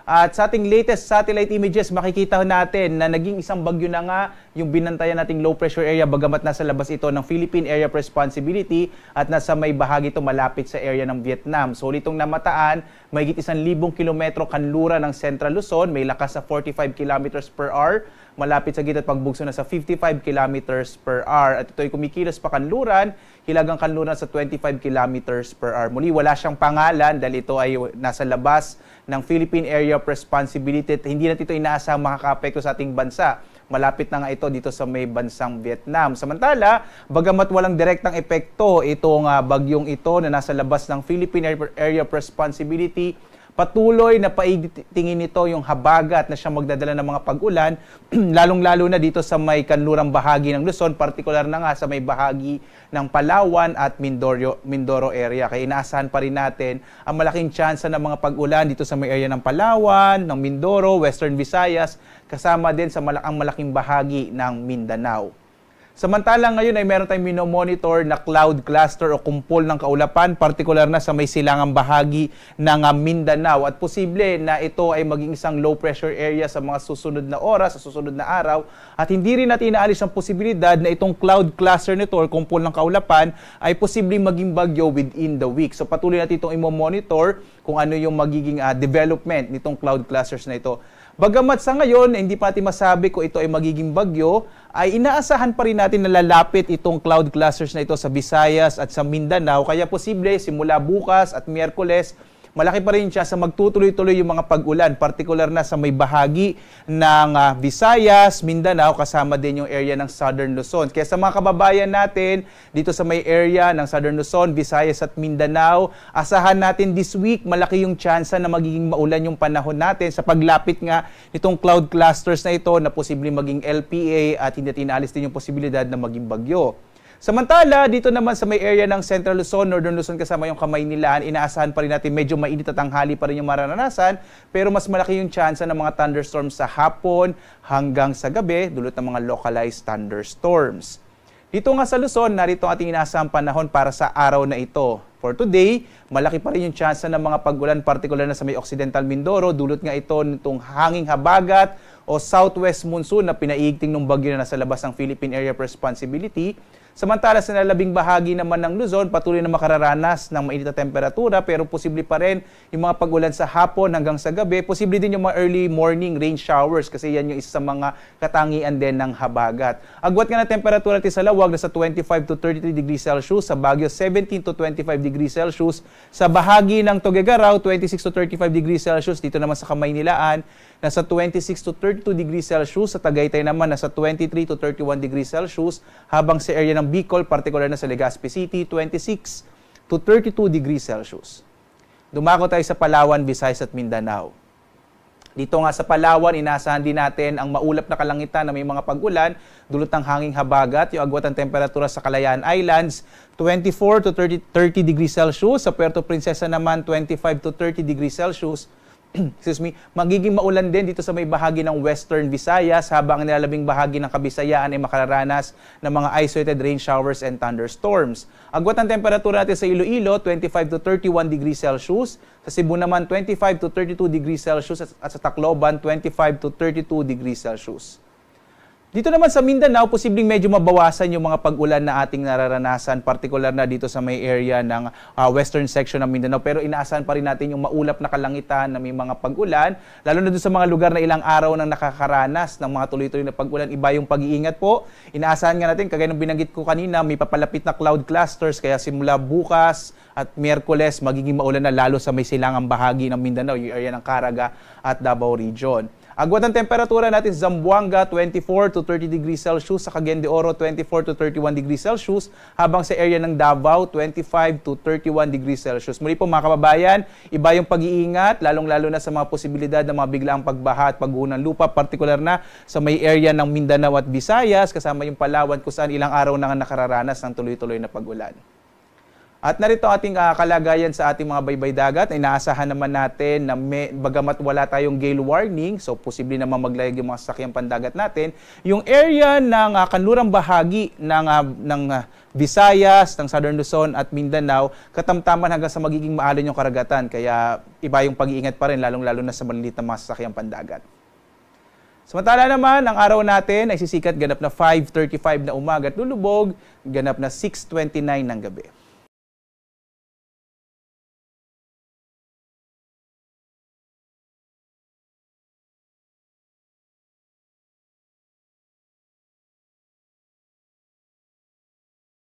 At sa ating latest satellite images, makikita natin na naging isang bagyo na nga yung binantayan nating low pressure area bagamat nasa labas ito ng Philippine Area of Responsibility at nasa may bahagi ito malapit sa area ng Vietnam. So itong namataan, mahigit 1,000 kilometro kanlura ng Central Luzon, may lakas sa 45 kilometers per hour, malapit sa gitna at pagbugso na sa 55 kilometers per hour. At ito ay kumikilos pa kanluran, hilagang kanluran sa 25 kilometers per hour. Muli, wala siyang pangalan dahil ito ay nasa labas ng Philippine Area of Responsibility. Hindi natin ito inaasahang makaka-apekto sa ating bansa. Malapit na nga ito dito sa may bansang Vietnam. Samantala, bagamat walang direktang epekto itong bagyong ito na nasa labas ng Philippine Area of Responsibility, patuloy na paitingin nito yung habagat na siyang magdadala ng mga pag-ulan, lalong-lalo na dito sa may kanlurang bahagi ng Luzon, partikular na nga sa may bahagi ng Palawan at Mindoro area. Kaya inaasahan pa rin natin ang malaking tsansa ng mga pag-ulan dito sa may area ng Palawan, ng Mindoro, Western Visayas, kasama din sa ang malaking bahagi ng Mindanao. Samantalang ngayon ay meron tayong minomonitor na cloud cluster o kumpol ng kaulapan, partikular na sa may silangang bahagi ng Mindanao. At posible na ito ay maging isang low pressure area sa mga susunod na oras, sa susunod na araw. At hindi rin natin inaalis ang posibilidad na itong cloud cluster nito o kumpol ng kaulapan ay posibleng maging bagyo within the week. So patuloy natin itong i-monitor kung ano yung magiging development nitong cloud clusters na ito. Bagamat sa ngayon, hindi pa natin masabi kung ito ay magiging bagyo, ay inaasahan pa rin natin na lalapit itong cloud clusters na ito sa Visayas at sa Mindanao. Kaya posible, simula bukas at Miyerkules, malaki pa rin siya sa magtutuloy-tuloy yung mga pag-ulan, partikular na sa may bahagi ng Visayas, Mindanao, kasama din yung area ng Southern Luzon. Kaya sa mga kababayan natin dito sa may area ng Southern Luzon, Visayas at Mindanao, asahan natin this week malaki yung tsansa na magiging maulan yung panahon natin sa paglapit nga nitong cloud clusters na ito na posibleng maging LPA at hindi tinaalis din yung posibilidad na maging bagyo. Samantala, dito naman sa may area ng Central Luzon, Northern Luzon kasama yung Kamaynilaan, inaasahan pa rin natin medyo mainit at tanghali pa rin yung mararanasan, pero mas malaki yung tsansa ng mga thunderstorms sa hapon hanggang sa gabi, dulot ng mga localized thunderstorms. Dito nga sa Luzon, narito ang ating inaasahang panahon para sa araw na ito. For today, malaki pa rin yung tsansa ng mga pag-ulan, partikular na sa may Occidental Mindoro, dulot nga ito nitong hanging habagat o southwest monsoon na pinaigting ng bagyo na nasa labas ng Philippine Area of Responsibility. Samantala sa nalabing bahagi naman ng Luzon, patuloy na makararanas ng mainit na temperatura pero posible pa rin yung mga pag-ulan sa hapon hanggang sa gabi. Posible din yung mga early morning rain showers kasi yan yung isa sa mga katangian din ng habagat. Agwat nga na temperatura natin sa Lawag nasa 25 to 33 degrees Celsius, sa Baguio 17 to 25 degrees Celsius, sa bahagi ng Tuguegarao 26 to 35 degrees Celsius, dito naman sa Kamaynilaan nasa 26 to 32 degrees Celsius, sa Tagaytay naman nasa 23 to 31 degrees Celsius, habang sa area ng Bicol, partikular na sa Legazpi City, 26 to 32 degrees Celsius. Dumako tayo sa Palawan, Visayas at Mindanao. Dito nga sa Palawan, inaasahan din natin ang maulap na kalangitan na may mga pag-ulan, dulot ng hanging habagat, yung agwat ng temperatura sa Kalayaan Islands, 24 to 30 degrees Celsius, sa Puerto Princesa naman 25 to 30 degrees Celsius. Magiging maulan din dito sa may bahagi ng Western Visayas, habang ang nilalabing bahagi ng Kabisayaan ay makararanas ng mga isolated rain showers and thunderstorms. Agwat ang temperatura natin sa Iloilo, 25 to 31 degrees Celsius. Sa Cebu naman, 25 to 32 degrees Celsius. At sa Tacloban, 25 to 32 degrees Celsius. Dito naman sa Mindanao, posibleng medyo mabawasan yung mga pag-ulan na ating nararanasan, partikular na dito sa may area ng western section ng Mindanao. Pero inaasahan pa rin natin yung maulap na kalangitan na may mga pag-ulan, lalo na doon sa mga lugar na ilang araw nang nakakaranas ng mga tuloy-tuloy na pag-ulan. Iba yung pag-iingat po. Inaasahan nga natin, kagaya ng binanggit ko kanina, may papalapit na cloud clusters, kaya simula bukas at Miyerkules, magiging maulan na lalo sa may silangang bahagi ng Mindanao, yung area ng Caraga at Davao Region. Agwat ang temperatura natin sa Zamboanga, 24 to 30 degrees Celsius, sa Cagayan de Oro, 24 to 31 degrees Celsius, habang sa area ng Davao, 25 to 31 degrees Celsius. Muli po mga kababayan, iba yung pag-iingat, lalong-lalo na sa mga posibilidad ng mga biglaang pagbaha at pagguho ng lupa, partikular na sa may area ng Mindanao at Visayas, kasama yung Palawan kung saan ilang araw na nakararanas ng tuloy-tuloy na pag-ulan. At narito ang ating kalagayan sa ating mga baybay dagat. Inaasahan naman natin na bagamat wala tayong gale warning, so posible naman maglayag yung mga sasakyang pandagat natin, yung area ng kanlurang bahagi ng Visayas, ng Southern Luzon at Mindanao, katamtaman hanggang sa magiging maalon yung karagatan. Kaya iba yung pag-iingat pa rin, lalong-lalo na sa maliliit na mga sasakyang pandagat. Samantala naman, ang araw natin ay sisikat ganap na 5:35 na umaga at lulubog, ganap na 6:29 ng gabi.